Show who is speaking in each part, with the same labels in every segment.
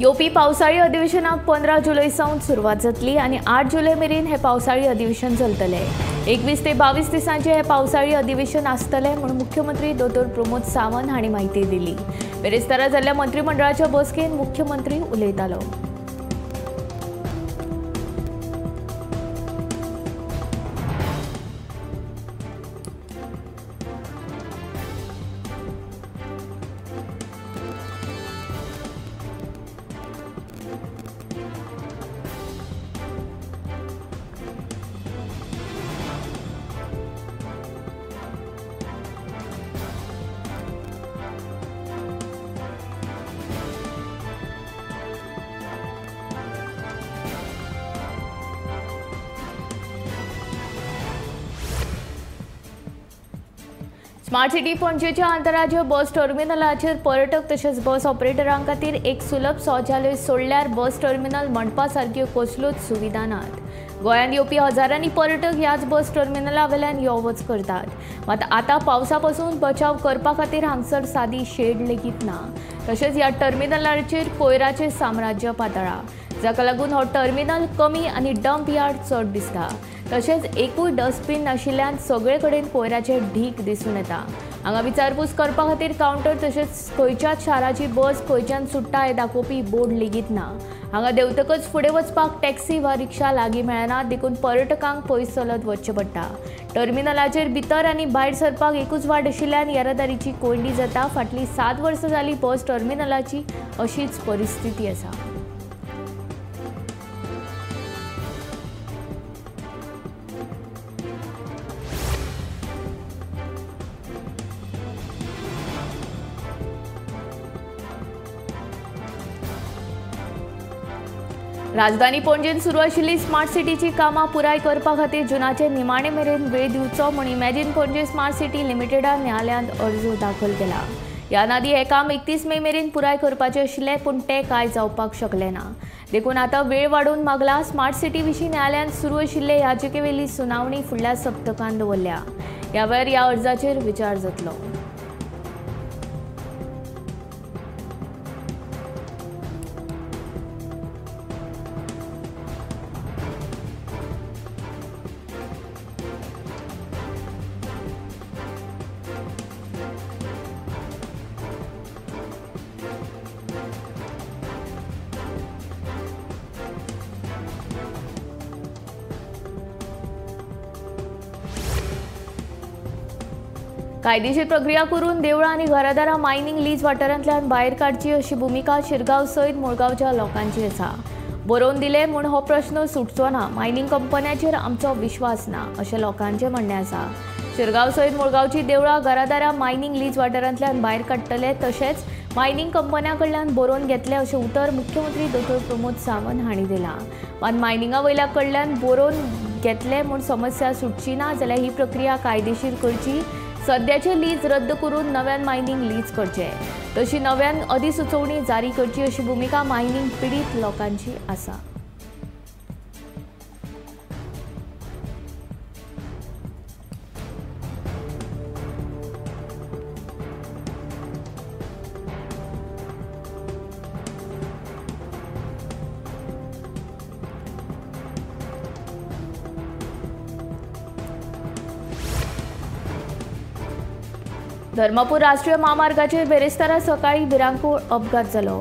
Speaker 1: येवपी पावसाळी अधिवेशनाक 15 जुलै सावन सुरवात जातली आणि 8 जुलै मेरेन हे पावसाळी अधिवेशन चलतले। 21 ते 22 दिसांचे हे पावसाळी अधिवेशन आसतले म्हणून मुख्यमंत्री डॉ. प्रमोद सावंत हांणी माहिती दिली। बेरेस्तारा जाल्ल्या मंत्रिमंडळाच्या बसकेन मुख्यमंत्री उलयतालो। स्मार्ट सिटी पणजेच्या आंतरराज्य बस टर्मिनलाचेर पर्यटक तसेच बस ऑपरेटरांक खातीर एक सुलभ शौचालय सोडल्यार बस टर्मिनल म्हणपा सारक्यो कसल्योच सुविधा नात। गोंयांत येवपी हजारांनी पर्यटक ह्याच बस टर्मिनला वेल्यान यो वच करतात। मात आतां पावसा पासून बचाव करपा खातीर हांगसर सादी शेड लेगीत ना। तशेंच ह्या टर्मिनलाचेर कोयराचें साम्राज्य पातळ्ळा, जाका लागून हो टर्मिनल कमी आनी डंप यार्ड चड दिसता। तशेंच एकूय डस्टबीन नाशिल्ल्यान सगळे कडेन कोयराचे ढीग दिसून येता। हांगा विचारपूस करपा खातीर कावंटर तशेंच खंयच्याच शाराची बस खंयच्यान सुट्टा हे दाखोवपी बोर्ड लेगीत ना। हांगा देंवतकच फुडें वचपाक टॅक्सी वा रिक्षा लागीं मेळना, देखून पर्यटकांक पयस चलत वचचें पडटा। टर्मिनलाचेर भितर आनी भायर सरपाक एकूच वाट आशिल्ल्यान येरादारीची कोंडी जाता। फाटलीं 7 वर्सां जालीं बस टर्मिनलाची अशीच परिस्थिती आसा। राजधानी पणजेन सुरू आशिल्ली स्मार्ट सिटीची कामां पुराय करपा खातीर जुनाचे निमाणे मेरेन वेळ दिवचो म्हूण इमॅजिन पणजे स्मार्ट सिटी लिमिटेडान न्यायालयांत अर्ज दाखल केला। ह्या नादी हे काम 31 मे मेरेन पुराय करपाचें आशिल्लें, पूण तें कांय जावपाक शकलें ना। देखून आतां वेळ वाडोवन मागला। स्मार्ट सिटी विशीं न्यायालयांत सुरू आशिल्ले याचिकेवेली सुनावणी फुडल्या सप्तकांत दवरल्या। ह्या वेळार ह्या अर्जाचेर विचार जातलो। कायदेशीर प्रक्रिया करून देवळां आनी घरादारां मायनिंग लीज वाठारांतल्यान भायर काडची अशी भुमिका शिरगांव सयत मुळगांवच्या लोकांची आसा। बरोवन दिले म्हूण हो प्रश्न सुटचो ना। मायनिंग कंपन्यांचेर आमचो विश्वास ना अशें लोकांचें म्हणणें आसा। शिरगांव सयत मुळगांवची देवळां घरादारां मायनिंग लीज वाठारांतल्यान भायर काडटले, तशेंच मायनिंग कंपन्यां कडल्यान बरोवन घेतले अशें उतर मुख्यमंत्री डॉ. प्रमोद सावंत हांणी दिलां। मात मायनिंगा वयल्या कडल्यान बरोवन घेतले म्हूण समस्या सुटची ना जाल्यार ही प्रक्रिया कायदेशीर करची। सद्याचे लीज रद्द करून नव्यान मायनिंग लीज करचे, तशी नव्यान अधिसुचोवणी जारी करची अशी भुमिका मायनिंग पिडीत लोकांची आसा। धर्मपूर राष्ट्रीय महामार्गाचेर बेरेस्तारा सकाळी भिरांकूळ अपघात जालो।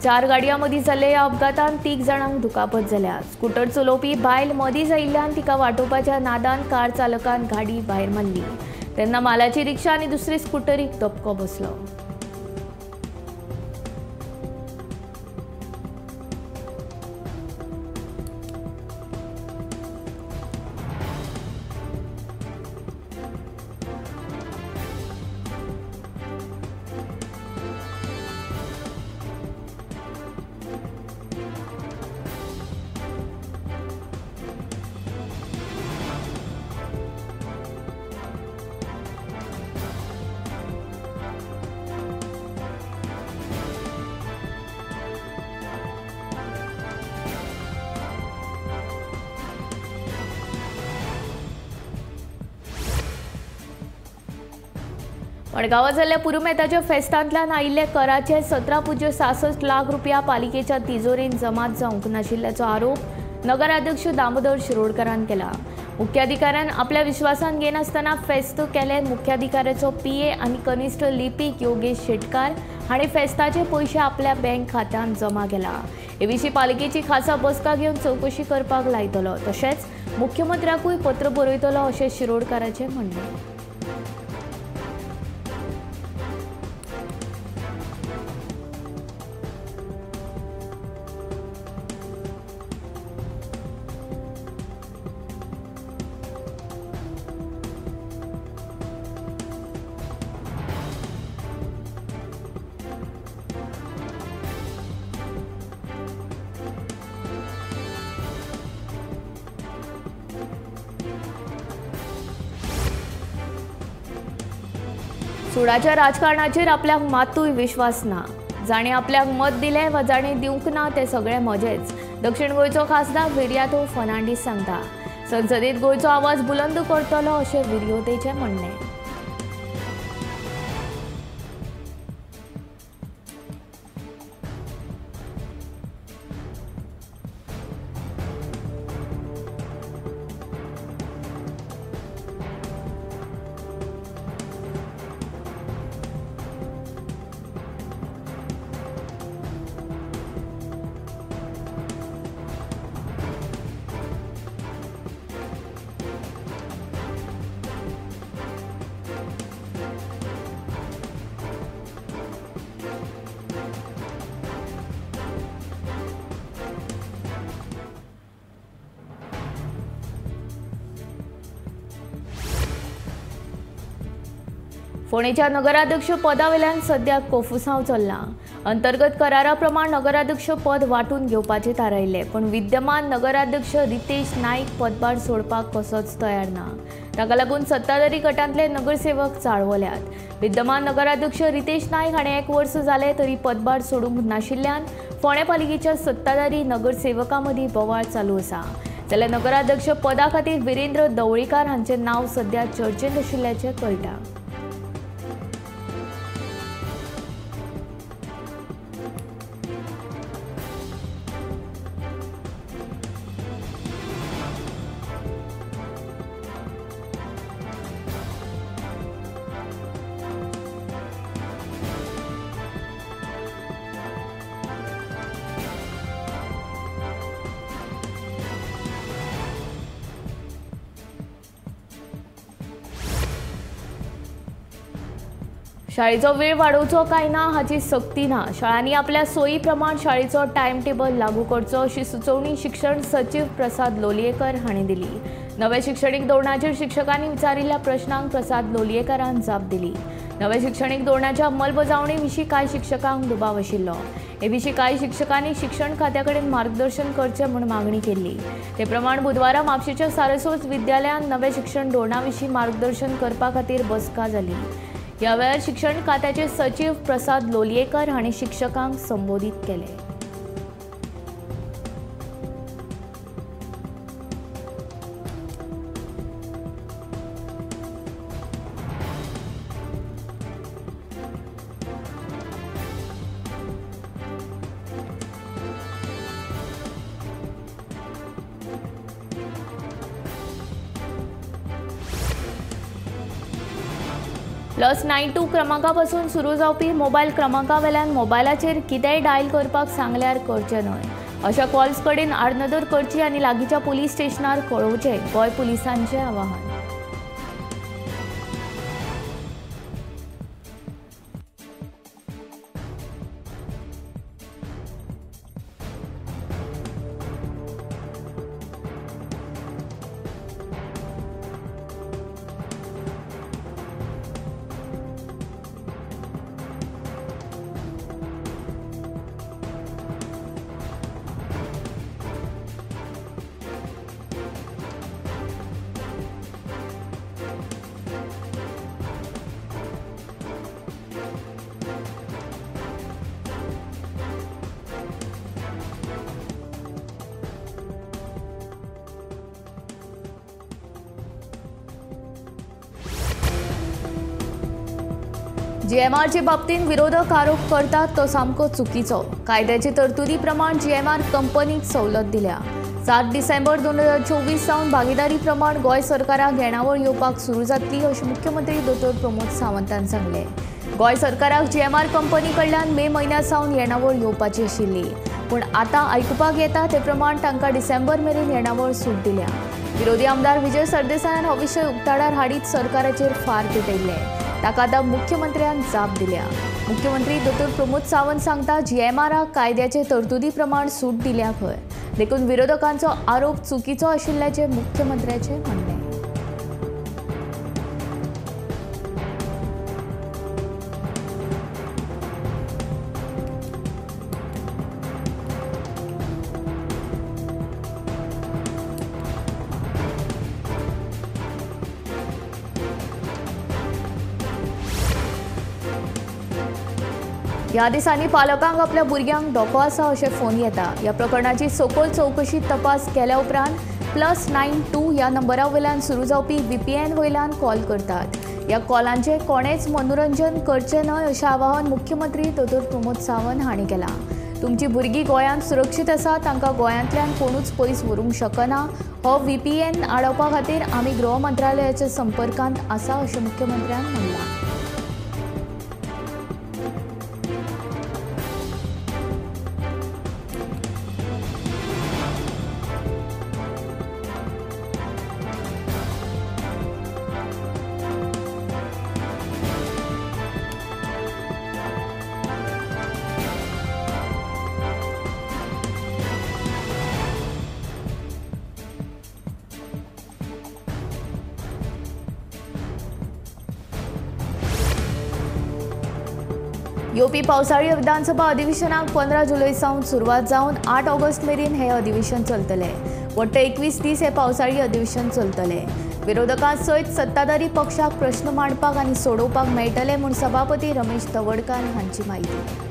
Speaker 1: 4 गाडयां मदीं जाल्ले ह्या अपघातांत 3 जाणांक दुखापत जाल्या। स्कूटर चलोवपी बायल मदींच आयिल्ल्यान तिका वाटोवपाच्या नादान कार चालकान गाडी भायर मारली, तेन्ना मालाची रिक्षा आनी दुसरी स्कूटरीक धपको बसलो। मडगांवां जाल्ल्या पुरुमेताच्या फेस्तांतल्यान आयिल्ले कराचे 17.66 लाख रुपया पालिकेच्या तिजोरीन जमा जावंक नाशिल्ल्याचो आरोप नगराध्यक्ष दामोदर शिरोडकरान केला। मुख्याधिकाऱ्यान आपल्या विश्वासान घेनासतना फेस्त केले। मुख्याधिकाऱ्याचो पीए आनी कनिष्ठ लिपीक योगेश शेटकार हांणी फेस्ताचे पयशे आपल्या बँक खात्यांत जमा केला। हे विशीं पालिकेची खासा बसका घेवन चवकशी करपाक लायतलो, तशेंच मुख्यमंत्र्याकूय पत्र बरयतलो अशें शिरोडकाराचें म्हणणें। सुडाच्या राजकारणाचेर आपल्याक मातूय विश्वास ना। जाणें आपल्याक मत दिलें वा जाणें दिवंक ना तें सगळें म्हजेंच, दक्षिण गोंयचो खासदार विर्यातो फर्नांडीस सांगता। संसदेंत गोंयचो आवाज बुलंद करतलो अशें विर्यातेचें म्हणणें। फोंडेच्या नगराध्यक्ष पदावेल्यान सद्याक कोफुसांव चल्ला। अंतर्गत करारा प्रमाण नगराध्यक्ष पद वांटून घेवपाचे थारायिल्ले, पण विद्यमान नगराध्यक्ष रितेश नाईक पदभार सोडपाक कसोच तयार ना। ताका लागून सत्ताधारी गटांतले नगरसेवक चाळवल्यात। विद्यमान नगराध्यक्ष रितेश नाईक हाणें 1 वर्स जालें तरी पदभार सोडूंक नाशिल्ल्यान फोंडे पालिकेच्या सत्ताधारी नगरसेवकां मदीं बोवाळ चालू आसा। जाल्यार नगराध्यक्ष पदा खातीर विरेंद्र दवळीकार हांचें नांव सध्या चर्चेंत आशिल्ल्याचें कळटा। शाळेचो वेळ वाडोवचो काय ना हाची सक्ती ना। शाळांनी आपल्या सोयी प्रमाण शाळेचो टायम टेबल लागू करचो अशी सुचोवणी शिक्षण सचिव प्रसाद लोलयेकर हांणी दिली। नव्या शिक्षणीक धोरणाचेर शिक्षकांनी विचारिल्ल्या प्रश्नांक प्रसाद लोलयेकरान जाप दिली। नव्या शिक्षणीक धोरणाच्या अंमलबजावणी विशीं कांय शिक्षकांक दुबाव आशिल्लो। हे विशीं कांय शिक्षकांनी शिक्षण खात्या कडेन मार्गदर्शन करचें म्हूण मागणी केल्ली। ते प्रमाण बुधवारा म्हापशेच्या सारस्वत विद्यालयान नव्या शिक्षण धोरणा विशीं मार्गदर्शन करपा खातीर बसका जाली। ह्या वेळार शिक्षण खात्याचे सचिव प्रसाद लोलयेकर हांणी शिक्षकांक संबोधीत केले। +92 क्रमांकापासून सुरू जावपी मोबायल क्रमांकावेल्यान मोबायलाचेर कितेंय डायल करपाक सांगल्यार करचें न्हय। अशा कॉल्स कडेन आडनदर करची आनी लागींच्या पुलीस स्टेशनार कळोवचें, गोंय पुलिसांचें आवाहन। जीएमआरचे बाबतींत विरोधक आरोप करतात तो सामको चुकीचो. कायद्याचे तरतुदी प्रमाण जीएमआर कंपनीक सवलत दिल्या. 7 डिसेंबर 2024 सावन भागीदारी प्रमाण गोंय सरकाराक येणावळ येवपाक सुरू जातली अशें मुख्यमंत्री दोतोर प्रमोद सावंतान सांगलें. गोंय सरकाराक जीएमआर कंपनी कडल्यान मे म्हयन्या सावन येणावळ येवपाची आशिल्ली, पूण आतां आयकुपाक येता ते प्रमाण तांकां डिसेंबर मेरेन येणावळ सूट दिल्या. विरोधी आमदार विजय सरदेसायान हो विशय उक्ताडार हाडीत सरकाराचेर फार पेटयल्ले. ताका आतां मुख्यमंत्र्यान जाप दिल्या. मुख्यमंत्री दोतोर प्रमोद सावंत सांगता जीएमआराक कायद्याचे तरतुदी प्रमाण सूट दिल्या खंय, देखून विरोधकांचो आरोप चुकीचो आशिल्ल्याचें मुख्यमंत्र्याचें म्हणणें. ह्या दिसांनी पालकांक आपल्या भुरग्यांक धोको आसा अशे फोन येता. ह्या प्रकरणाची सखोल चवकशी तपास केल्या उपरांत +92 ह्या नंबरा वयल्यान सुरू जावपी VPN वयल्यान कॉल करतात. ह्या कॉलांचे कोणेच मनोरंजन करचें न्हय अशें आवाहन मुख्यमंत्री दोतोर प्रमोद सावंत हांणी केलां. तुमची भुरगीं गोंयांत सुरक्षीत आसा, तांकां गोंयांतल्यान कोणूच पयस व्हरूंक शकना. हो VPN आडोवपा खातीर आमी गृह मंत्रालयाच्या संपर्कांत आसा अशें मुख्यमंत्र्यान म्हणलां. येवपी पावसाळी विधानसभा अधिवेशनाक 15 जुलय सावन सुरवात जावन 8 ऑगस्ट मेरेन हे अधिवेशन चलतले. वट्ट 21 दीस हे पावसाळी अधिवेशन चलतले. विरोधकां सयत सत्ताधारी पक्षाक प्रश्न मांडपाक आनी सोडोवपाक मेळटले म्हूण सभापती रमेश तवडकार हांची माहिती.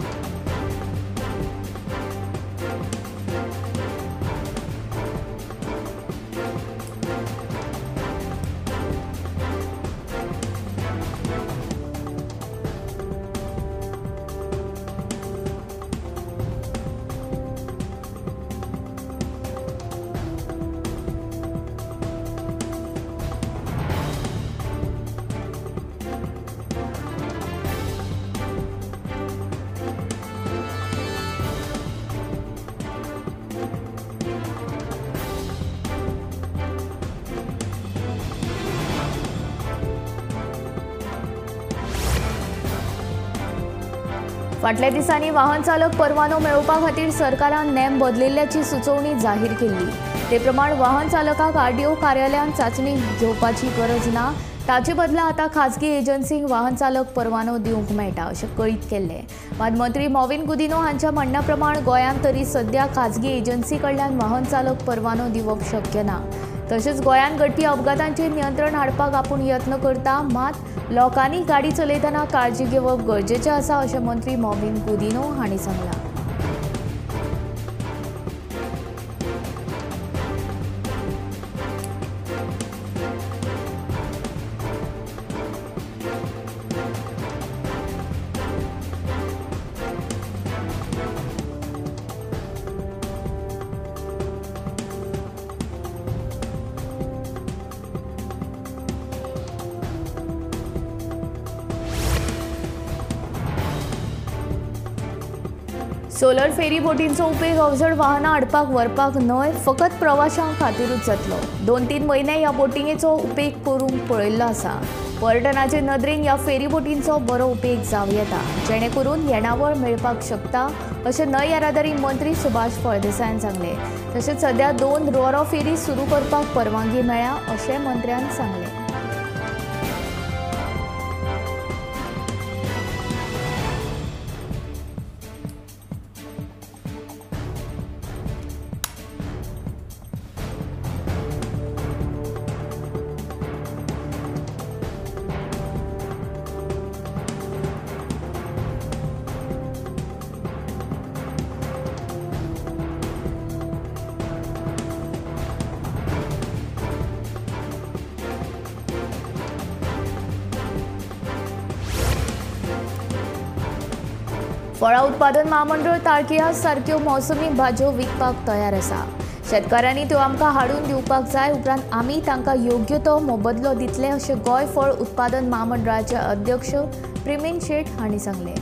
Speaker 1: फाटल्या दिसांनी वाहन चालक परवानो मेळोवपा खातीर सरकारान नेम बदलिल्ल्याची सुचोवणी जाहीर केल्ली. ते प्रमाण वाहन चालकाक RTO कार्यालयान चांचणी घेवपाची गरज ना. ताचे बदला आतां खाजगी एजन्सींक वाहन चालक परवानो दिवंक मेळटा अशें कळीत केल्लें. मात मंत्री मॉविन गुदिनो हांच्या म्हणण्या प्रमाण गोंयांत तरी सध्या खाजगी एजन्सी कडल्यान वाहन चालक परवानो दिवप शक्य ना. तशेंच गोंयांत घडपी अपघातांचेर नियंत्रण हाडपाक आपूण यत्न करता, मात लोकांनी गाडी चलयतना काळजी घेवप गरजेचें आसा अशें मंत्री मॉविन गुदिनो हांणी सांगलां. सोलर फेरी बोटींचो उपेग अवजड वाहनां हाडपाक व्हरपाक न्हय, फकत प्रवाशांक खातीरूच जातलो. 2-3 म्हयने ह्या बोटिंगेचो उपेग करूंक पळयल्लो आसा. पर्यटनाचे नदरेन ह्या फेरी बोटींचो बरो उपेग जावं येता, जेणे करून येणावळ मेळपाक शकता अशें न्हय येरादारी मंत्री सुभाष फळदेसायान सांगलें. तशेंच सध्या 2 रोरो फेरी सुरू करपाक परवानगी मेळ्ळ्या अशें मंत्र्यान सांगलें. फळां उत्पादन महामंडळ ताळकिया सारक्यो मोसमी भाज्यो विकपाक तयार आसा. शेतकाऱ्यांनी त्यो आमकां हाडून दिवपाक जाय, उपरांत आमी तांकां योग्य तो मोबदलो दितले अशें गोंय फळ उत्पादन महामंडळाचे अध्यक्ष प्रवीण शेट हांणी सांगलें.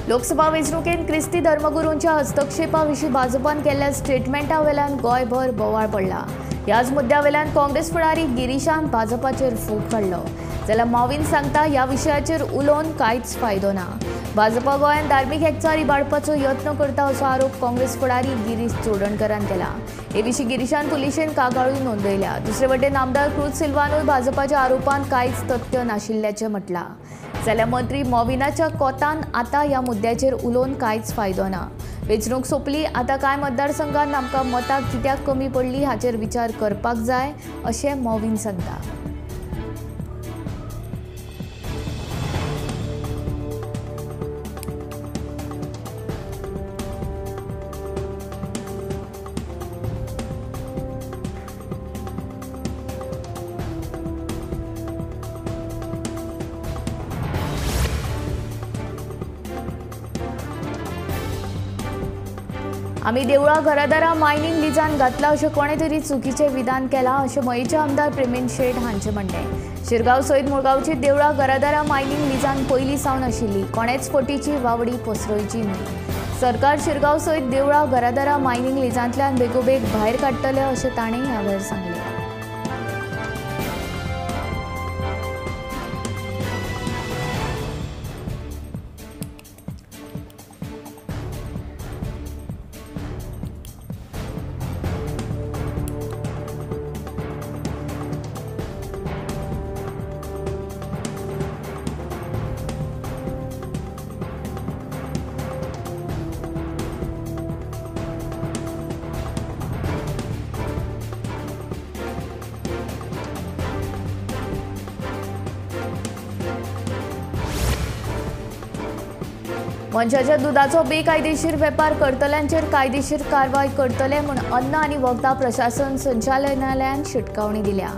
Speaker 1: लोकसभा वेंचणुकेंत क्रिस्ती धर्मगुरूंच्या हस्तक्षेपा विशीं भाजपान केल्ल्या स्टेटमेंटा वेल्यान गोंयभर बोवाळ पडला. ह्याच मुद्द्या वेल्यान काँग्रेस फुडारी गिरीशान भाजपाचेर फूट काडलो. जाल्यार माविन सांगता ह्या विशयाचेर उलोवन कांयच फायदो ना. भाजपा गोंयांत धार्मीक एकचार इबाडपाचो यत्न करता असो आरोप काँग्रेस फुडारी गिरीश चोडणकरान केला. हे विशीं गिरीशान पुलिशेन कागाळूय नोंदयल्या. दुसरे वटेन आमदार क्रूज सिल्वानूय भाजपाच्या आरोपांत कांयच तथ्य नाशिल्ल्याचें म्हटलां. जाल्यार मंत्री मॉविनाच्या कोतान आतां ह्या मुद्द्याचेर उलोवन कांयच फायदो ना. वेंचणूक सोंपली, आतां कांय मतदारसंघांत आमकां मतां कित्याक कमी पडली हाचेर विचार करपाक जाय अशें मॉविन सांगता. आमी देवळां घरादारां मायनींग लिजान घातला अशें कोणे तरी चुकीचें विधान केलां अशें मयेचे आमदार प्रवीण शेट हांचें म्हणणें. शिरगांव सयत मुळगांवची देवळां घरादारां मायनींग लिजान पयलीं सावन आशिल्ली. कोणेच फटीची वावडी पसरवची न्ही. सरकार शिरगांव सयत देवळां घरादारां मायनींग लिजांतल्यान बेगोबेग भायर काडटले अशें ताणें ह्या वेळार सांगलें. मनशाच्या दुधाचो बेकायदेशीर वेपार करतल्यांचेर कायदेशीर कारवाय करतले म्हूण अन्न आनी वखदां प्रशासन संचालनालयान शिटकावणी दिल्या.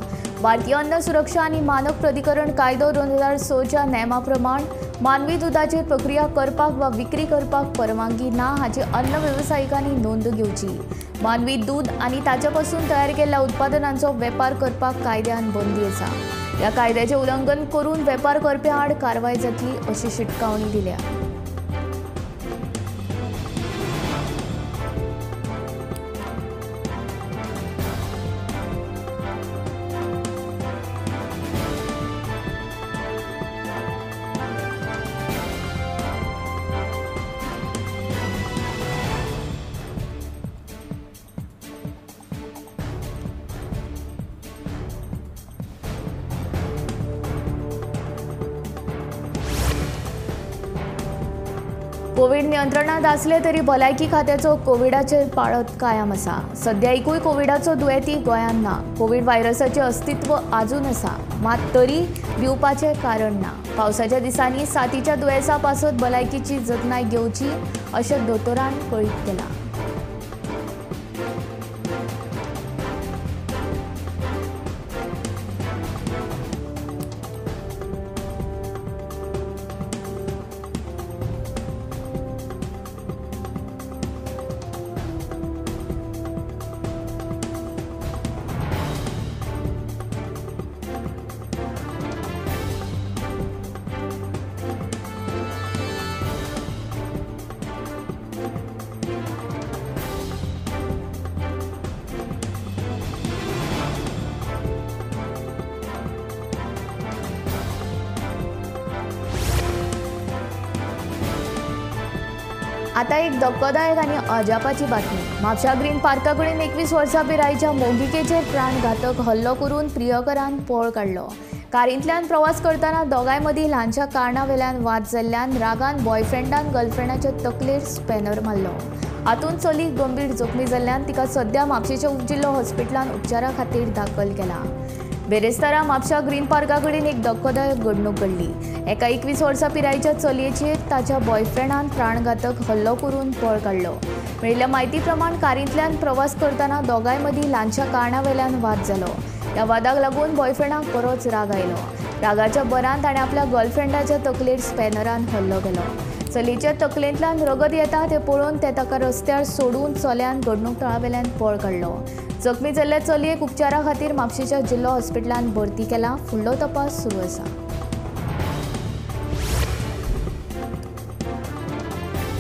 Speaker 1: भारतीय अन्न सुरक्षा आनी मानक प्राधिकरण कायदो 2006च्या नेमा प्रमाण मानवी दुधाचेर प्रक्रिया करपाक वा विक्री करपाक परवानगी ना हाची अन्न वेवसायिकांनी नोंद घेवची. मानवी दूध आनी ताचे पासून तयार केल्ल्या उत्पादनांचो वेपार करपाक कायद्यान बंदी आसा. ह्या कायद्याचें उल्लंघन करून वेपार करप्या आड कारवाय जातली अशी शिटकावणी दिल्या. कोविड नियंत्रणात आसले तरी भलायकी खात्याचो कोविडाचेर पाळत कायम आसा. सध्या एकूय कोविडाचो दुयेंती गोंयांत ना. कोविड व्हायरसाचें अस्तित्व आजून आसा, मात तरी भिवपाचें कारण ना. पावसाच्या दिसांनी साथीच्या दुयेंसा पासत भलायकीची जतनाय घेवची अशें दोतोरान कळीत केलां. आता एक धक्कोदायक आणि अजापाची बातमी. म्हापशा ग्रीन पार्का कडेन 21 वर्सां पिरायेच्या मोगिकेचेर प्राणघातक हल्लो करून प्रियकरान पळ काडलो. कारींतल्यान प्रवास करतना दोगांय मदीं ल्हानशा कारणावेल्यान वाद जाल्ल्यान रागान बॉयफ्रेंडान गर्लफ्रेंडाच्या तकलेर स्पॅनर मारलो. हातूंत चली गंभीर जखमी जाल्ल्यान तिका सध्या म्हापशेच्या उपजिल्लो हॉस्पिटलांत उपचारा खातीर दाखल केला. बेरेस्तारा म्हापशा ग्रीन पार्का कडेन एक धक्कोदायक घडणूक घडली. एका 21 वर्सां पिरायेच्या चलयेचेर ताच्या बॉयफ्रेंडान प्राणघातक हल्लो करून पळ काडलो. मेळिल्ल्या म्हायती प्रमाण कारींतल्यान प्रवास करतना दोगांय मदीं ल्हानशा कारणावेल्यान वाद जालो. ह्या वादाक लागून बॉयफ्रेंडाक बरोच राग आयलो. रागाच्या भरान ताणें आपल्या गर्लफ्रेंडाच्या तकलेर स्पॅनरान हल्लो केलो. चलयेच्या तकलेंतल्यान रगत येता तें पळोवन ते ताका रस्त्यार सोडून चल्यान घडणूक थळावेल्यान पळ काडलो. जखमी जाल्ल्या चलयेक उपचारा खातीर म्हापशेच्या जिल्लो हॉस्पिटलांत भरती केला. फुडलो तपास सुरू आसा.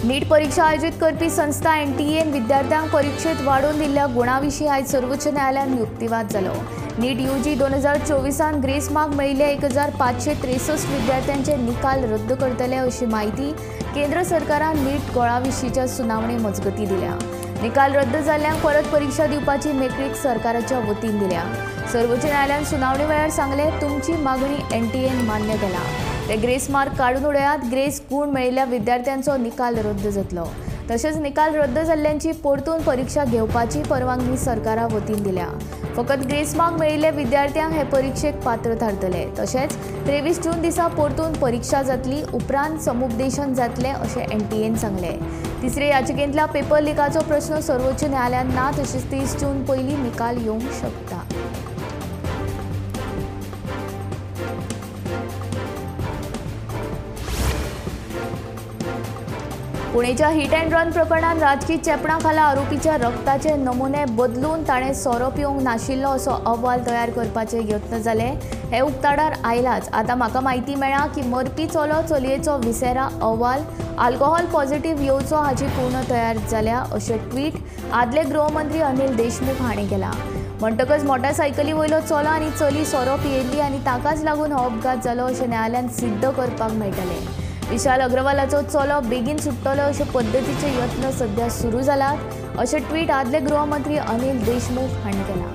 Speaker 1: नीट परीक्षा आयोजीत करपी संस्था NTA विद्यार्थ्यांक परीक्षेत वाडोवन दिल्ल्या गुणां विशीं आयज सर्वोच्च न्यायालयान युक्तिवाद जालो. नीट UG 2024 ग्रेस मार्क मेळिल्ल्या 1563 विद्यार्थ्यांचे निकाल रद्द करतले अशी माहिती केंद्र सरकारान नीट गोळा विशींच्या सुनावणे मजगतीं दिल्या. निकाल रद्द जाल्ल्यांक परत परीक्षा दिवपाची मेकळीक सरकाराच्या वतीन दिल्या. सर्वोच्च न्यायालयान सुनावणे वेळार सांगले, तुमची मागणी NTA मान्य केला. ते ग्रेस मार्क काडून उडयात. ग्रेस गुण मेळिल्ल्या विद्यार्थ्यांचो निकाल रद्द जातलो. तशेंच निकाल रद्द जाल्ल्यांची परतून परीक्षा घेवपाची परवानगी सरकारा वतीन दिल्या. फकत ग्रेस मार्क मेळिल्ले विद्यार्थ्यांक हे परीक्षेक पात्र थारतले. तशेंच 23 जून दिसा परतून परीक्षा जातली. उपरांत समुपदेशन जातले अशें NTA सांगले. तिसरे याचिकेंतल्या पेपर लिकाचो प्रस्न सर्वोच्च न्यायालयान ना. तशेंच 30 जून पयलीं निकाल येवंक शकता. पुणेच्या हिट अँड रन प्रकरणात राजकीय चेपणा खाला आरोपीच्या रक्ताचे नमुने बदलून ताणें सोरो पिवंक नाशिल्लो असो अहवाल तयार करपाचे यत्न जाले. हे उक्ताडार आयलाच. आतां म्हाका म्हायती मेळ्ळा की मरपी चलो चलयेचो विसेरा अहवाल आल्कोहॉल पॉझिटिव्ह येवचो हाची पूर्ण तयार जाल्या अशें ट्वीट आदले गृहमंत्री अनिल देशमुख हांणी केला. म्हणटकच मोटारसायकली वयलो चलो आनी चली सोरो पियेल्ली आनी ताकाच लागून हो अपघात जालो अशें न्यायालयान सिद्ध करपाक मेळटलें. विशाल अग्रवालाचो चलो बेगीन सुट्टलो अशे पद्दतीचे यत्न सध्या सुरू जालात अशें ट्वीट आदले गृहमंत्री अनिल देशमुख हांणी केला.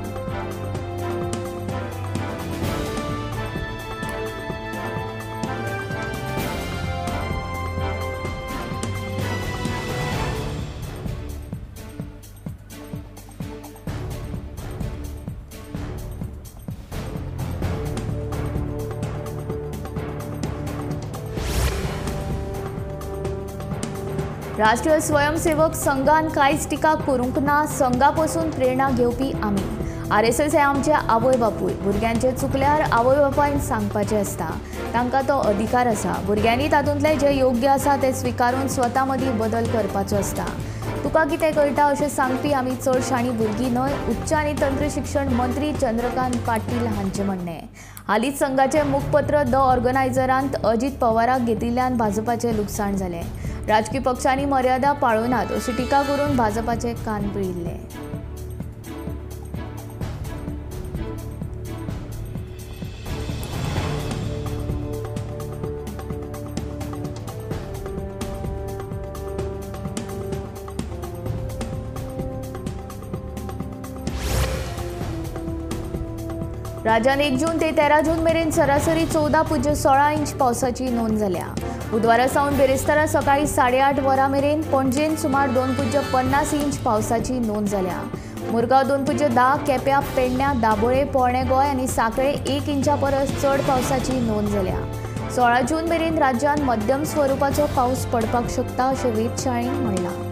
Speaker 1: राष्ट्रीय स्वयंसेवक संघान कांयच टिका करूंक ना. संघा पासून प्रेरणा घेवपी आमी. RSS हे आमचे आवय बापूय. भुरग्यांचे चुकल्यार आवय बापायन सांगपाचें आसता. तांकां तो अधिकार आसा. भुरग्यांनी तातूंतले जे योग्य आसा ते स्विकारून स्वता मदीं बदल करपाचो आसता. तुका कितें कळटा अशें सांगपी आमी चड शाणी भुरगीं न्हय. उच्च आनी तंत्र शिक्षण मंत्री चंद्रकांत पाटील हांचें म्हणणें. हालींच संघाचे मुखपत्र द ऑर्गनायझरांत अजित पवाराक घेतिल्ल्यान भाजपाचें लुकसाण जालें. राजकीय पक्षांनी मर्यादा पाळूनात अशी टिका करून भाजपाचे कान पिळिल्ले. राज्यात 1 जून ते 13 जून मेरेन सरासरी 14.16 इंच पावसाची नोंद जाल्या. बुधवारा सावन बेरेस्तारा सकाळी 8:30 वरां मेरेन, पणजेन सुमार 2.50 इंच पावसाची नोंद जाल्या. मुरगांव 2.10, केप्यां, पेडण्यां, दाबोळे, पोरणे गोंय आनी सांखळे 1 इंचा परस चड पावसाची नोंद जाल्या. 16 जून मेरेन राज्यांत मध्यम स्वरुपाचो पावस पडपाक शकता अशें वेधशाळेन म्हणलां.